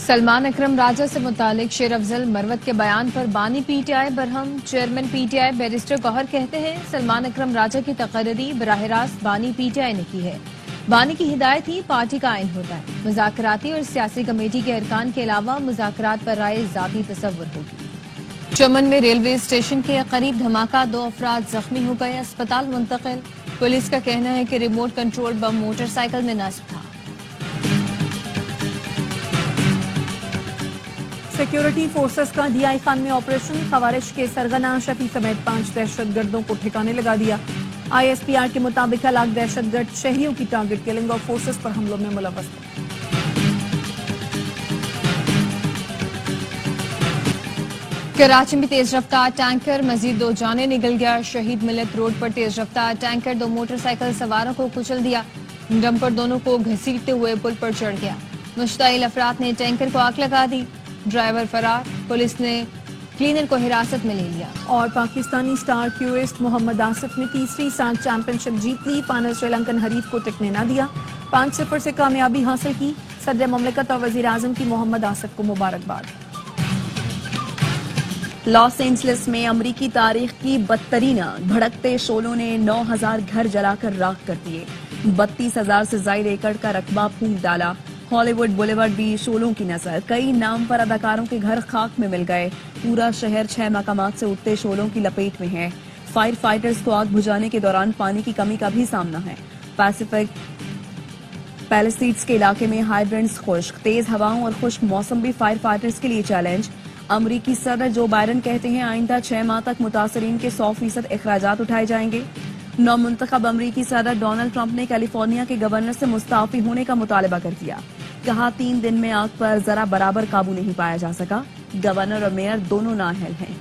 سلمان اکرم راجہ سے متعلق شیر افضل مروت کے بیان پر بانی پی ٹی آئی برہم chairman P T I barrister Gohar کہتے ہیں سلمان اکرم راجہ کی تقرری براہ راست بانی پی ٹی آئی نے کی ہے. بانی کی ہدایت ہی پارٹی کا آئین ہوتا ہے. مذاکراتی اور سیاسی کمیٹی کے ارکان کے علاوہ مذاکرات پر رائے ذاتی تصور ہوگی. چمن میں ریلوے اسٹیشن کے قریب دھماکہ 2 افراد زخمی ہو گئے, اسپتال منتقل. پولیس کا کہنا ہے کہ ریموٹ کنٹرول بم موٹر سائیکل میں نصب تھا. سیکیورٹی فورسز کا ڈی آئی خان میں آپریشن, خوارج کے سرغنہ شفیع سمیت 5 دہشت گردوں کو ٹھکانے لگا دیا. آئی ایس پی آر کے مطابق ہلاک دہشت گرد شہریوں کی ٹارگٹ کلنگ اور فورسز پر حملوں میں ملوث تھے. کراچی میں تیز رفتار ٹینکر مزید 2 جانیں نگل گیا. شہید ملت روڈ پر تیز رفتار ٹینکر 2 موٹر سائیکل سواروں کو کچل دیا. ڈمپر دونوں کو گھسیٹتے ہوئے پل پر چڑھ گیا. مشتعل افراد نے ٹینکر کو آگ لگا دی. ڈرائیور فرار, پولیس نے کلینر کو حراست میں لے لیا. اور پاکستانی سٹار کیوئسٹ محمد آصف نے تیسری سال چیمپئن شپ جیت لی. فائنل سری لنکن حریف کو ٹکنے نہ دیا, 5-0 سے کامیابی حاصل کی. صدر مملکت اور وزیر اعظم کی محمد آصف کو مبارکباد. لاس اینجلس میں امریکی تاریخ کی بدترین بھڑکتے شعلوں نے 9000 گھر جلا کر راکھ کر دیے. 32,000 سے زائد ایکڑ کا رقبہ پھونک ڈالا. ہالی ووڈ بولیورڈ بھی شعلوں کی نظر, کئی نام پر اداکاروں کے گھر خاک میں مل گئے. پورا شہر 6 مقامات سے اٹھتے شعلوں کی لپیٹ میں ہے. فائر فائٹرز کو آگ بجھانے کے دوران پانی کی کمی کا بھی سامنا ہے. پیسیفک پیلیسیڈز کے علاقے میں ہائیڈرنٹس خشک, تیز ہواؤں اور خشک موسم بھی فائر فائٹرز کے لیے چیلنج. امریکی صدر جو بائیڈن کہتے ہیں آئندہ 6 ماہ تک متاثرین کے 100% اخراجات اٹھائے جائیں گے. نومنتخب امریکی صدر ڈونلڈ ٹرمپ نے کیلیفورنیا کے گورنر سے مستعفی ہونے کا مطالبہ کر دیا. کہا 3 دن میں آگ پر ذرا برابر قابو نہیں پایا جا سکا. گورنر اور میئر دونوں نااہل ہیں.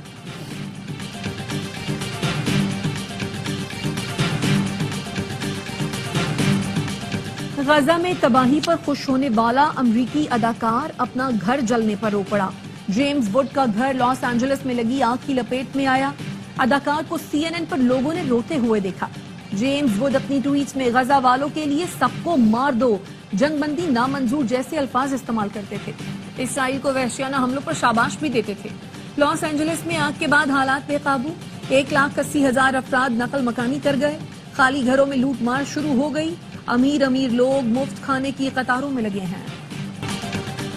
غزہ میں تباہی پر خوش ہونے والا امریکی اداکار اپنا گھر جلنے پر رو پڑا. جیمز ووڈ کا گھر لاس اینجلس میں لگی آگ کی لپیٹ میں آیا. اداکار کو CNN پر لوگوں نے روتے ہوئے دیکھا. جیمز ووڈ اپنی ٹویٹس میں غزہ والوں کے لیے سب کو مار دو, جنگ بندی نامنظور جیسے الفاظ استعمال کرتے تھے. اسرائیل کو وحشیانہ حملوں پر شاباش بھی دیتے تھے. لاس اینجلس میں آگ کے بعد حالات بے قابو, 180,000 افراد نقل مکانی کر گئے. خالی گھروں میں لوٹ مار شروع ہو گئی. امیر لوگ مفت کھانے کی قطاروں میں لگے ہیں.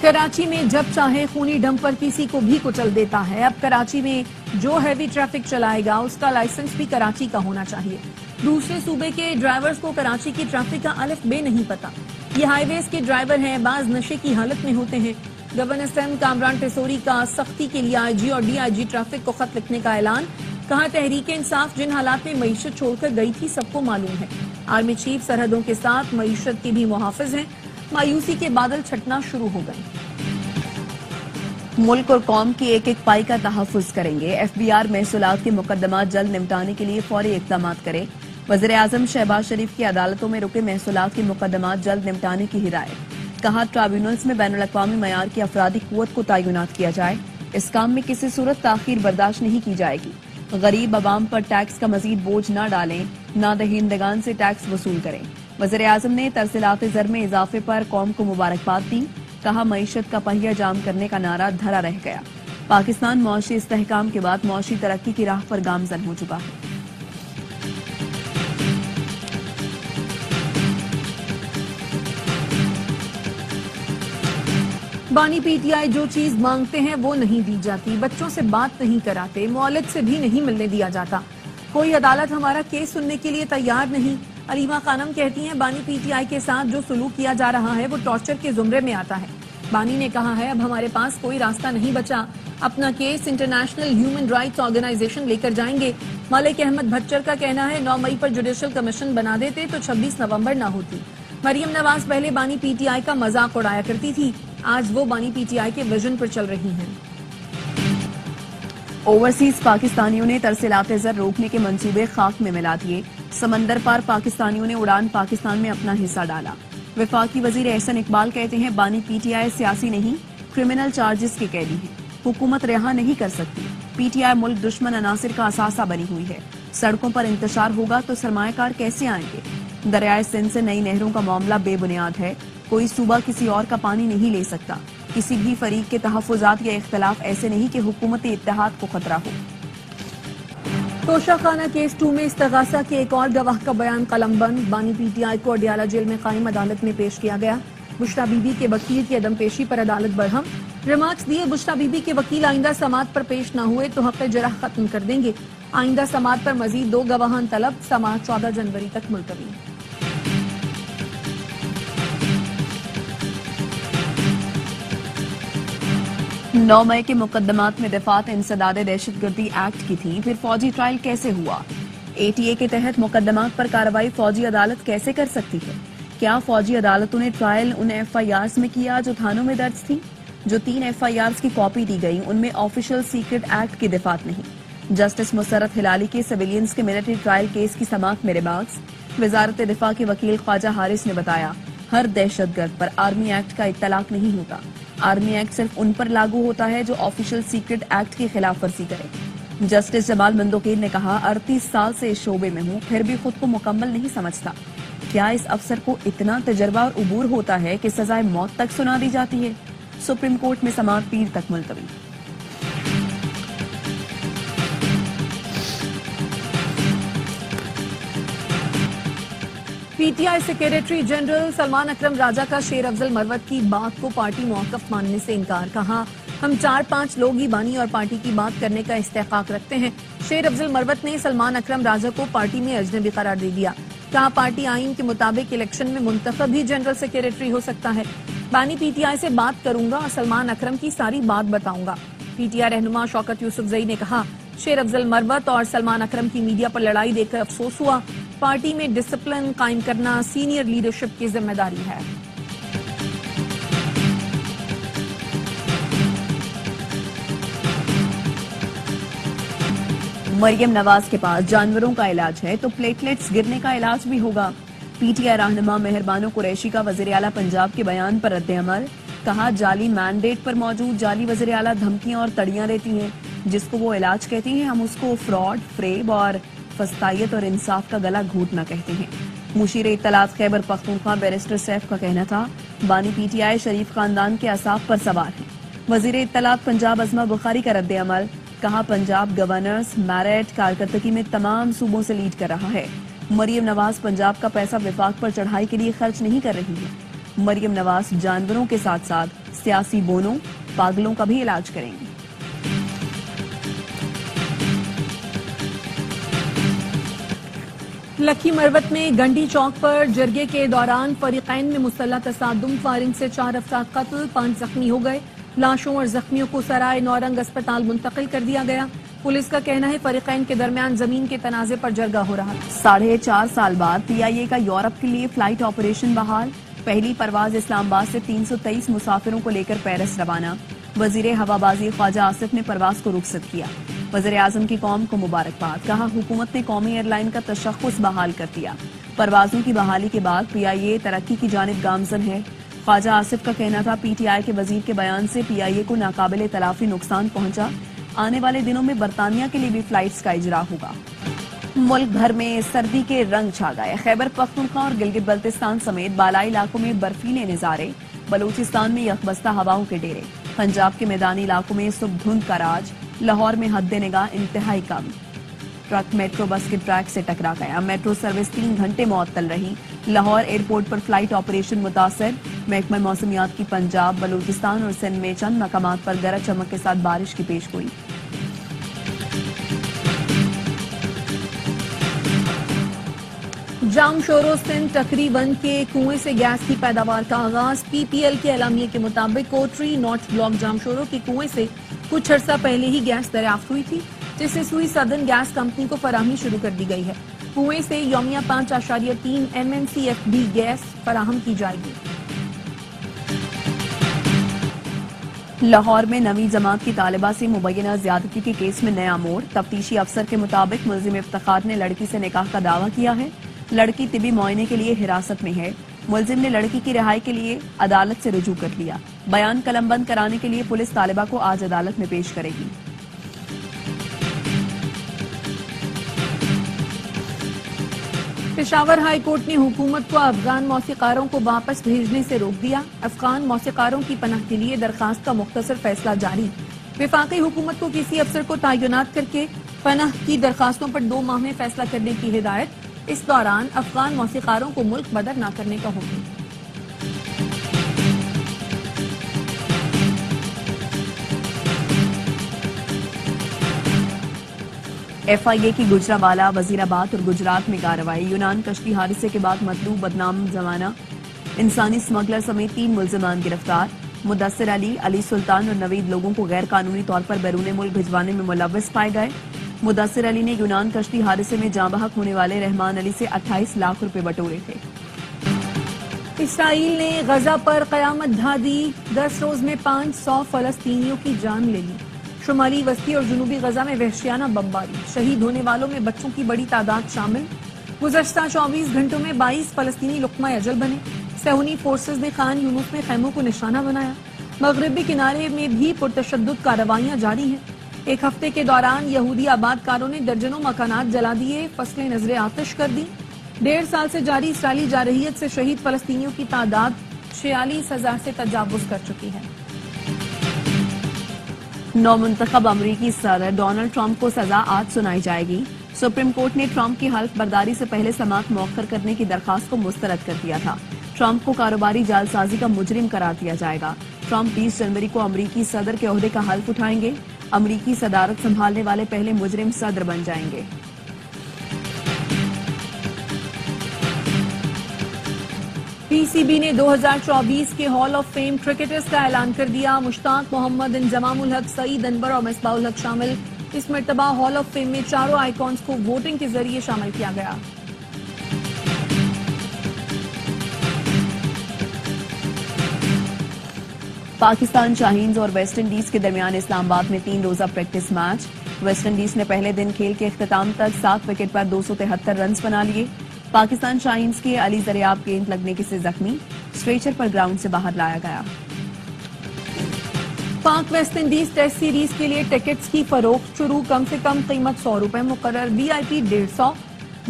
کراچی میں جب چاہے خونی ڈمپر کسی کو بھی کچل دیتا ہے. اب کراچی میں جو ہیوی ٹریفک چلائے گا اس کا لائسنس بھی کراچی کا ہونا چاہیے. دوسرے صوبے کے ڈرائیورز کو کراچی کی ٹریفک کا الف بے نہیں پتا. یہ ہائی ویز کے ڈرائیور ہیں, بعض نشے کی حالت میں ہوتے ہیں. گورنر سندھ کامران ٹیسوری کا سختی کے لیے آئی جی اور ڈی آئی جی ٹریفک کو خط لکھنے کا اعلان. کہا تحریک انصاف جن حالات میں معیشت چھوڑ کر گئی تھی سب کو معلوم ہے. آرمی چیف سرحدوں کے ساتھ معیشت کے بھی محافظ ہیں. مایوسی کے بادل چھٹنا شروع ہو گئے. ملک اور قوم کی ایک پائی کا تحفظ کریں گے. ایف بی آر محصولات کے مقدمات جلد نمٹانے کے لیے فوری اقدامات کرے. وزیر اعظم شہباز شریف کی عدالتوں میں رکے محصولات کے مقدمات جلد نمٹانے کی ہدایت. کہا ٹرائبیونلز میں بین الاقوامی معیار کی افرادی قوت کو تعینات کیا جائے. اس کام میں کسی صورت تاخیر برداشت نہیں کی جائے گی. غریب عوام پر ٹیکس کا مزید بوجھ نہ ڈالیں, نہ دہندگان سے ٹیکس وصول کریں. وزیر اعظم نے ترسیلات زر میں اضافے پر قوم کو مبارکباد دی. کہا معیشت کا پہیہ جام کرنے کا نعرہ دھرا رہ گیا. پاکستان معاشی استحکام کے بعد معاشی ترقی کی راہ پر گامزن ہو چکا ہے. بانی پی ٹی آئی جو چیز مانگتے ہیں وہ نہیں دی جاتی. بچوں سے بات نہیں کراتے, مولد سے بھی نہیں ملنے دیا جاتا. کوئی عدالت ہمارا کیس سننے کے لیے تیار نہیں. علیمہ خانم کہتی ہیں بانی پی ٹی آئی کے ساتھ جو سلوک کیا جا رہا ہے وہ ٹارچر کے زمرے میں آتا ہے. بانی نے کہا ہے اب ہمارے پاس کوئی راستہ نہیں بچا. اپنا case international human rights organization لے کر جائیں گے. ملک احمد بھچر کا کہنا ہے 9 مئی پر جوڈیشل کمیشن بنا دیتے تو 26 نومبر نہ ہوتی. مریم نواز پہلے بانی پی ٹی آئی کا مذاق اڑایا کرتی تھی, آج وہ بانی پی ٹی آئی کے ویژن پر چل رہی ہیں. اوورسیز پاکستانیوں نے ترسیلات زر روکنے کے منصوبے خاک میں ملا دیے. سمندر پار پاکستانیوں نے اڑان پاکستان میں اپنا حصہ ڈالا. وفاقی وزیر احسن اقبال کہتے ہیں بانی پی ٹی آئی سیاسی نہیں, کرمنل چارجز کے قیدی ہیں. حکومت رہا نہیں کر سکتی. پی ٹی آئی ملک دشمن عناصر کا اثاثہ بنی ہوئی ہے. سڑکوں پر انتشار ہوگا تو سرمایہ کار کیسے آئیں گے. دریائے سندھ سے نئی نہروں کا معاملہ بے بنیاد ہے. کوئی صوبہ کسی اور کا پانی نہیں لے سکتا. کسی بھی فریق کے تحفظات یا اختلاف ایسے نہیں کہ حکومت اتحاد کو خطرہ ہو۔ توشہ خانہ کیس 2 میں استغاثہ کے ایک اور گواہ کا بیان قلم بند، بانی پی ٹی آئی کو اڈیالہ جیل میں قائم عدالت میں پیش کیا گیا۔ بشرا بی بی کے وکیل کی عدم پیشی پر عدالت برہم، ریمارکس دیے بشرا بی بی کے وکیل آئندہ سماعت پر پیش نہ ہوئے تو حق جرح ختم کر دیں گے۔ آئندہ سماعت پر مزید 2 گواہان طلب، سماعت 14 جنوری تک ملتوی۔ 9 مئی کے مقدمات میں دفعات انسداد دہشت گردی ایکٹ کی تھی، پھر فوجی ٹرائل کیسے ہوا؟ اے ٹی اے کے تحت مقدمات پر کارروائی فوجی عدالت کیسے کر سکتی ہے؟ کیا فوجی عدالتوں نے ٹرائل ان ایف آئی آرز میں کیا جو تھانوں میں درج تھی؟ جو 3 ایف آئی آرز کی کاپی دی گئی ان میں آفیشل سیکرٹ ایکٹ کی دفعات نہیں۔ جسٹس مسرت ہلالی کے سویلینز کے ملٹری ٹرائل کیس کی سماعت میں ریمارکس۔ وزارت دفاع کے وکیل خواجہ حارث نے بتایا، ہر دہشت گرد پر آرمی ایکٹ کا اطلاق نہیں ہوتا۔ آرمی ایکٹ صرف ان پر لاگو ہوتا ہے جو آفیشل سیکرٹ ایکٹ کی خلاف ورزی کرے۔ جسٹس جمال مندوقیر نے کہا، 38 سال سے اس شعبے میں ہوں، پھر بھی خود کو مکمل نہیں سمجھتا۔ کیا اس افسر کو اتنا تجربہ اور عبور ہوتا ہے کہ سزائے موت تک سنا دی جاتی ہے؟ سپریم کورٹ میں سماعت پیر تک ملتوی۔ P T I secretary general Salman Akram Raja کا شیر افضل مروت کی بات کو پارٹی موقف ماننے سے انکار، کہا ہم 4-5 لوگ ہی بانی اور پارٹی کی بات کرنے کا استحقاق رکھتے ہیں۔ شیر افضل مروت نے سلمان اکرم راجہ کو پارٹی میں اجنبی قرار دے دیا، کہا پارٹی آئین کے مطابق الیکشن میں منتخب ہی جنرل سیکریٹری ہو سکتا ہے۔ بانی پی ٹی آئی سے بات کروں گا اور سلمان اکرم کی ساری بات بتاؤں گا۔ پی ٹی آئی رہنما شوکت یوسفزئی نے کہا، شیر افضل مروت اور سلمان اکرم کی میڈیا پر لڑائی دیکھ کر افسوس ہوا، پارٹی میں ڈسپلن قائم کرنا سینئر لیڈرشپ کی ذمہ داری ہے۔ مریم نواز کے پاس جانوروں کا علاج ہے تو پلیٹلیٹس گرنے کا علاج بھی ہوگا۔ پی ٹی آئی رہنما مہربانو قریشی کا وزیر اعلیٰ پنجاب کے بیان پر رد عمل، کہا جعلی مینڈیٹ پر موجود جعلی وزیر اعلیٰ دھمکیاں اور تڑیاں دیتی ہیں، جس کو وہ علاج کہتی ہیں ہم اس کو فراڈ، فریب اور فسطائیت اور انصاف کا گلا گھونٹنا کہتے ہیں۔ مشیر اطلاعات خیبر پختونخوا بیرسٹر سیف کا کہنا تھا، بانی پی ٹی آئی شریف خاندان کے اعصاب پر سوار ہے۔ وزیر اطلاعات پنجاب عظمہ بخاری کا رد عمل، کہا پنجاب گورننس میرٹ کارکردگی میں تمام صوبوں سے لیڈ کر رہا ہے۔ مریم نواز پنجاب کا پیسہ وفاق پر چڑھائی کے لیے خرچ نہیں کر رہی ہے۔ مریم نواز جانوروں کے ساتھ ساتھ سیاسی بونوں، پاگلوں کا بھی علاج کریں گی۔ لکھی مروت میں گنڈی چوک پر جرگے کے دوران فریقین میں مسلح تصادم، فائرنگ سے 4 افراد قتل، 5 زخمی ہو گئے۔ لاشوں اور زخمیوں کو سرائے نورنگ اسپتال منتقل کر دیا گیا۔ پولیس کا کہنا ہے فریقین کے درمیان زمین کے تنازع پر جرگہ ہو رہا ہے۔ 4.5 سال بعد پی آئی اے کا یورپ کے لیے فلائٹ آپریشن بحال، پہلی پرواز اسلام آباد سے 323 مسافروں کو لے کر پیرس روانہ۔ وزیر ہوابازی خواجہ آصف نے پرواز کو رخصت کیا۔ وزیر اعظم کی قوم کو مبارکباد، کہا حکومت نے قومی ایئر لائن کا تشخص بحال کر دیا۔ پروازوں کی بحالی کے بعد پی آئی اے ترقی کی جانب گامزن ہے۔ خواجہ آصف کا کہنا تھا پی ٹی آئی کے وزیر کے بیان سے پی آئی اے کو ناقابل تلافی نقصان پہنچا، آنے والے دنوں میں برطانیہ کے لیے بھی فلائٹس کا اجراء ہوگا۔ ملک بھر میں سردی کے رنگ چھا گئے، خیبر پختونخوا اور گلگت بلتستان سمیت بالائی علاقوں میں برفیلے نظارے، بلوچستان میں یخبستہ ہواؤں کے ڈیرے، پنجاب کے میدانی علاقوں میں صبح دھند کا راج، لاہور میں حد نگاہ انتہائی کم۔ ٹرک میٹرو بس کے ٹریک سے ٹکرا گیا، میٹرو سروس 3 گھنٹے معطل رہی۔ لاہور ایئرپورٹ پر فلائٹ آپریشن متاثر، محکمہ موسمیات کی پنجاب، بلوچستان اور سندھ میں چند مقامات پر گرج چمک کے ساتھ بارش کی پیش گوئی۔ جام شورو سندھ ٹکری 1 کے کنویں سے گیس کی پیداوار کا آغاز، پی پی ایل کے اعلامیے کے مطابق کوٹری نارتھ بلاک جام شورو کے کنویں سے کچھ عرصہ پہلے ہی گیس دریافت ہوئی تھی، جس سے سوئی سدرن گیس کمپنی کو فراہمی شروع کر دی گئی ہے۔ کنویں سے یومیہ 5.3 MMCFD گیس فراہم کی جائے گی۔ لاہور میں 9ویں جماعت کی طالبہ سے مبینہ زیادتی کے کیس میں نیا موڑ، تفتیشی افسر کے مطابق ملزم افتخار نے لڑکی سے نکاح کا دعویٰ کیا ہے، لڑکی طبی معائنے کے لیے حراست میں ہے، ملزم نے لڑکی کی رہائی کے لیے عدالت سے رجوع کر لیا، بیان قلم بند کرانے کے لیے پولیس طالبہ کو آج عدالت میں پیش کرے گی۔ پشاور ہائی کورٹ نے حکومت کو افغان موسیقاروں کو واپس بھیجنے سے روک دیا. افغان موسیقاروں کی پناہ کے لیے درخواست کا مختصر فیصلہ جاری. وفاقی حکومت کو کسی افسر کو تعینات کر کے پناہ کی درخواستوں پر 2 ماہ میں فیصلہ کرنے کی ہدایت. اس دوران افغان موسیقاروں کو ملک بدر نہ کرنے کا حکم. FIA کی گجرانوالہ، وزیرآباد اور گجرات میں کارروائی. یونان کشتی حادثے کے بعد مطلوب بدنام زمانہ انسانی اسمگلر سمیت 3 ملزمان گرفتار. مدثر علی، علی سلطان اور نوید لوگوں کو غیر قانونی طور پر بیرون ملک بھجوانے میں ملوث پائے گئے. مدثر علی نے یونان کشتی حادثے میں جاں بحق ہونے والے رحمان علی سے 28 لاکھ روپے بٹورے تھے. اسرائیل نے غزہ پر قیامت ڈھا دی. 10 روز میں 500 فلسطینیوں کی جان لے لی. شمالی وسطی اور جنوبی غزہ میں وحشیانہ بمباری. شہید ہونے والوں میں بچوں کی بڑی تعداد شامل. گزشتہ 24 گھنٹوں میں 22 فلسطینی لقمہ اجل بنے. صہیونی فورسز نے خان یونس میں خیموں کو نشانہ بنایا. مغربی کنارے میں بھی پرتشدد کارروائیاں جاری ہیں. ایک ہفتے کے دوران یہودی آباد کاروں نے درجنوں مکانات جلا دیے، فصلیں نذر آتش کر دی. 1.5 سال سے جاری اسرائیلی جارحیت سے شہید فلسطینیوں کی تعداد 46,000 سے تجاوز کر چکی ہے. نومنتخب امریکی صدر ڈونلڈ ٹرمپ کو سزا آج سنائی جائے گی. سپریم کورٹ نے ٹرمپ کی حلف برداری سے پہلے سماعت مؤخر کرنے کی درخواست کو مسترد کر دیا تھا. ٹرمپ کو کاروباری جعلسازی کا مجرم قرار دیا جائے گا. ٹرمپ 20 جنوری کو امریکی صدر کے عہدے کا حلف اٹھائیں گے. امریکی صدارت سنبھالنے والے پہلے مجرم صدر بن جائیں گے. PCB نے 2024 کے ہال آف فیم کرکٹرز کا اعلان کر دیا. مشتاق محمد، انضمام الحق، سعید انور اور مصباح الحق شامل. اس مرتبہ ہال آف فیم میں 4 آئیکونز کو ووٹنگ کے ذریعے شامل کیا گیا. پاکستان شاہینز اور ویسٹ انڈیز کے درمیان اسلام آباد میں 3 روزہ پریکٹس میچ. ویسٹ انڈیز نے پہلے دن کھیل کے اختتام تک 7 وکٹ پر 273 رنز بنا لیے. پاکستان شاہینز کے علی زریاب گیند لگنے سے زخمی، اسٹریچر پر گراؤنڈ سے باہر لایا گیا. پاک ویسٹ انڈیز ٹیسٹ سیریز کے لیے ٹکٹس کی فروخت شروع. کم سے کم قیمت 100 روپے مقرر. VIP 150.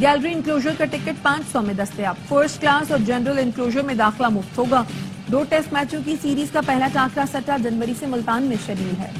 گیلری انکلوژر کا ٹکٹ 500 میں دستیاب. فرسٹ کلاس اور جنرل انکلوژر میں داخلہ مفت ہوگا. 2 ٹیسٹ میچوں کی سیریز کا پہلا ٹاکرا 17 جنوری سے ملتان میں شیڈول ہے.